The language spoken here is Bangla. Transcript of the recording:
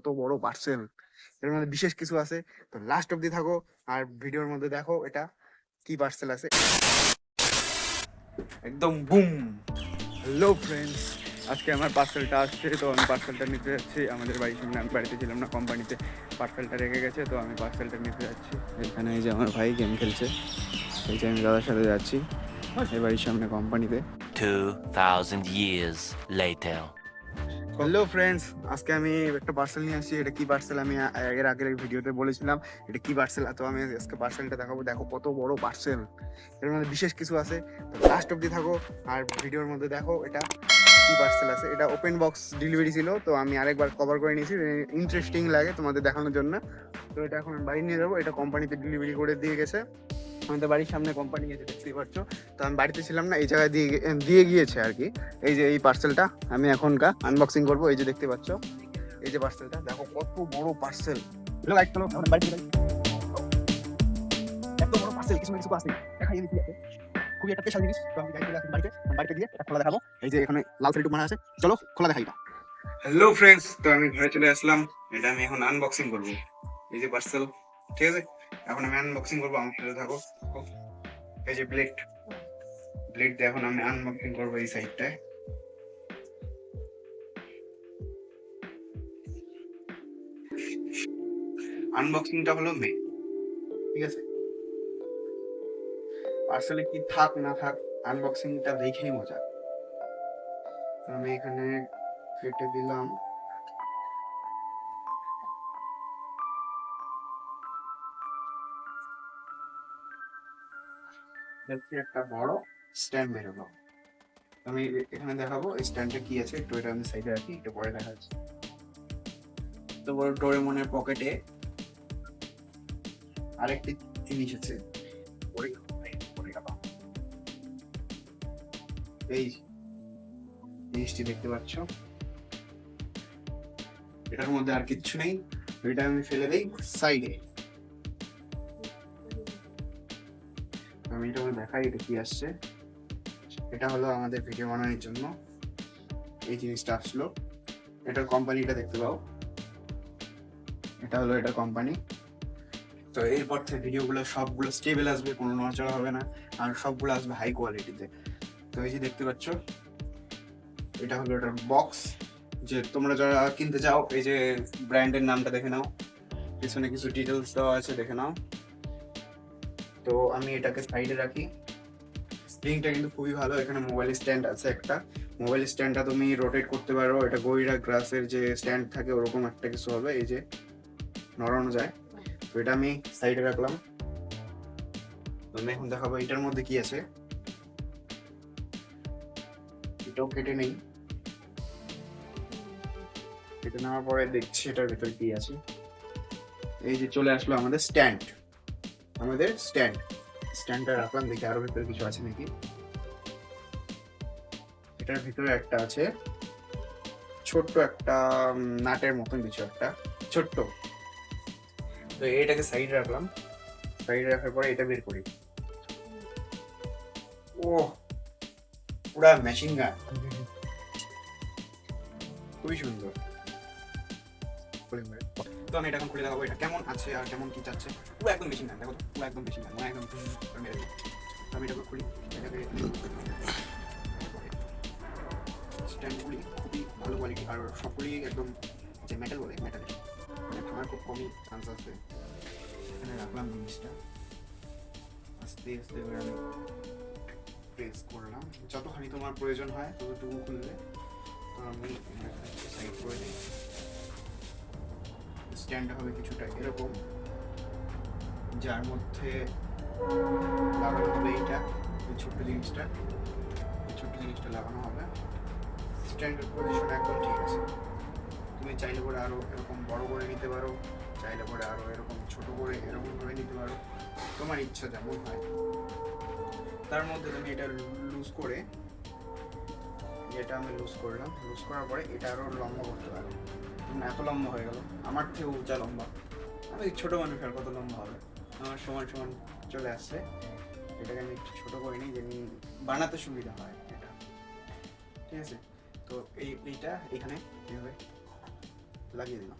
কত বড় পার্সেল, এর মধ্যে বিশেষ কিছু আছে। তো লাস্ট অব্দি থাকো আর ভিডিওর মধ্যে দেখো এটা কি পার্সেল আছে একদম বুম। হ্যালো ফ্রেন্ডস, আজকে আমার পার্সেলটা আসছে, তো আমি পার্সেলটা নিতে যাচ্ছি আমাদের বাড়ির সামনে। আমি বাড়িতে ছিলাম না, কোম্পানিতে পার্সেলটা রেখে গেছে, তো আমি পার্সেলটা নিতে যাচ্ছি। এখানে এই যে আমার ভাই গেম খেলছে, এই যে আমি দাদার সাথে যাচ্ছি এই বাড়ির সামনে কোম্পানিতে। 2000 years later. হ্যালো ফ্রেন্ডস, আজকে আমি একটা পার্সেল নিয়ে আসছি। এটা কি পার্সেল আমি এর আগের ভিডিওতে বলেছিলাম এটা কি পার্সেল, তো আমি আজকে পার্সেলটা দেখাবো। দেখো কত বড় পার্সেল, এর মধ্যে বিশেষ কিছু আছে। তো লাস্ট অব্দি থাকো আর ভিডিওর মধ্যে দেখো এটা কি পার্সেল আছে। এটা ওপেন বক্স ডেলিভারি ছিল, তো আমি আরেকবার কভার করে নিয়েছি, ইন্টারেস্টিং লাগে তোমাদের দেখানোর জন্য। তো এটা এখন বাড়ি নিয়ে যাবো। এটা কোম্পানিতে ডেলিভারি করে দিয়ে গেছে, আমাদের বাড়ির সামনে কোম্পানি গেছে, দেখতেই পাচ্ছ। তো আমি বাড়িতে ছিলাম না, এই জায়গায় দিয়ে গিয়েছে আর কি। এই যে এই পার্সেলটা আমি এখনকার আনবক্সিং করবো। এই যে দেখতে পাচ্ছ, এই যে পার্সেলটা দেখো কত বড় পার্সেল। এত বড় পার্সেল, কিছু না কিছু আছে, দেখাই দিচ্ছি। খুবই একটা স্পেশাল জিনিস। তো আমি চলে আসি বাড়িতে গিয়ে এটা খোলা দেখাবো। এই যে এখানে লাল ফেরিটুক মারা আছে, চলো খোলা দেখাই। হ্যালো ফ্রেন্ডস, তো আমি ঘরে চলে আসলাম। এটা আমি এখন আনবক্সিং করবো। এই যে পার্সেল, ঠিক আছে, এখন আমি আনবক্সিং করবো। আমার সাথে থাকো। এই যে ব্লেড দিয়ে এখন আমি আনবক্সিং করবো এই সাইডটায়। আনবক্সিংটা হলো মেন, ঠিক আছে। পার্সেলে কি থাক না থাক, আনবক্সিংটা দেখেই মজা। আমি এখানে কেটে দিলাম। একটা বড় স্ট্যান্ড বেরোলো। আমি এখানে দেখাবো এই স্ট্যান্ডটা কি আছে, একটু এটা আমি সাইডে রাখি, একটু পরে দেখাচ্ছি। তো বড় ডোরেমনের পকেটে আরেকটি জিনিস আছে। এই জিনিসটি দেখতে পাচ্ছ, এটার মধ্যে আর কিচ্ছু নেই। এটা আমি ফেলে দেই সাইডে। আমি এটা দেখাই এটা কি আসছে। এটা হলো আমাদের ভিডিও বানানোর জন্য এই জিনিসটা আসলো। এটার কোম্পানিটা দেখতে পাও, এটা হলো এটা কোম্পানি। তো এরপর থেকে ভিডিওগুলো সবগুলো স্টেবল আসবে, কোনো নড়াচড়া হবে না, আর সবগুলো আসবে হাই কোয়ালিটিতে। তো এই যে দেখতে পাচ্ছ, এটা হলো এটার বক্স। যে তোমরা যারা কিনতে চাও, এই যে ব্র্যান্ডের নামটা দেখে নাও, পিছনে কিছু ডিটেলস দেওয়া আছে, দেখে নাও। তো আমি এটাকে সাইডে রাখি। স্প্রিংটা কিন্তু খুবই ভালো। এখানে মোবাইল স্ট্যান্ড আছে একটা, মোবাইল স্ট্যান্ডটা তুমি রোটেট করতে পারো। এটা গরিলা গ্লাসের যে স্ট্যান্ড থাকে ওরকম একটা কিছু হবে, এই যে নড়ানো যায়। তো এটা আমি সাইডে রাখলাম। আমি এখন দেখাবো এটার মধ্যে কি আছে। এটাও কেটে নেই, কেটে নেওয়ার পরে দেখছি এটার ভিতরে কি আছে। এই যে চলে আসলো আমাদের স্ট্যান্ড, স্ট্যান্ডটা রাখলাম। দেখি আরো ভিতরে কিছু আছে নাকি। এটার ভিতরে একটা আছে ছোট্ট একটা নাটের মতন কিছু একটা ছোট্ট। তো এটাকে সাইডে রাখলাম। সাইডে রাখার পরে এটা বের করি। ও পুরা মেশিন গান, খুবই সুন্দর। তো আমি এটা এখন খুলে দেখাবো এটা কেমন আছে আর কেমন কি চাচ্ছে। পুরো একদম মেশিন গান, দেখো পুরো একদম মেশিন গান, একদম মেরে দিই। আমি এটাকে খুলি, এটাকে স্ট্যান্ডগুলি খুবই ভালো কোয়ালিটি, আর সবগুলি একদম যে মেটাল বলে মেটালের, আমার খুব কমই চান্স আছে। এখানে রাখলাম জিনিসটা, আস্তে আস্তে করে আমি প্রেস করলাম। যতখানি তোমার প্রয়োজন হয় ততটুকু খুললে। তো আমি সাইড করে দিই। স্ট্যান্ডটা হবে কিছুটা এরকম, যার মধ্যে লাগানো হবে এইটা, এই ছোট্ট জিনিসটা লাগানো হবে। স্ট্যান্ডের পজিশন একদম ঠিক আছে। তুমি চাইলে করে আরো এরকম বড় করে নিতে পারো, চাইলে করে আরো এরকম ছোট করে এরকম করে নিতে পারো, তোমার ইচ্ছা যেমন হয়। তার মধ্যে তুমি এটা লুজ করে, এটা আমি লুজ করলাম, লুজ করার পরে এটা আরো লম্বা করতে পারো। এত লম্বা হয়ে গেল, আমার থেকে উঁচা লম্বা। আমি ছোট মানুষ, আর কত লম্বা হবে, আমার সমান সমান চলে আসছে। এটাকে আমি একটু ছোট করে নিই, যেন বানাতে সুবিধা হয় এটা, ঠিক আছে। তো এইটা এখানে এইভাবে লাগিয়ে দিলাম।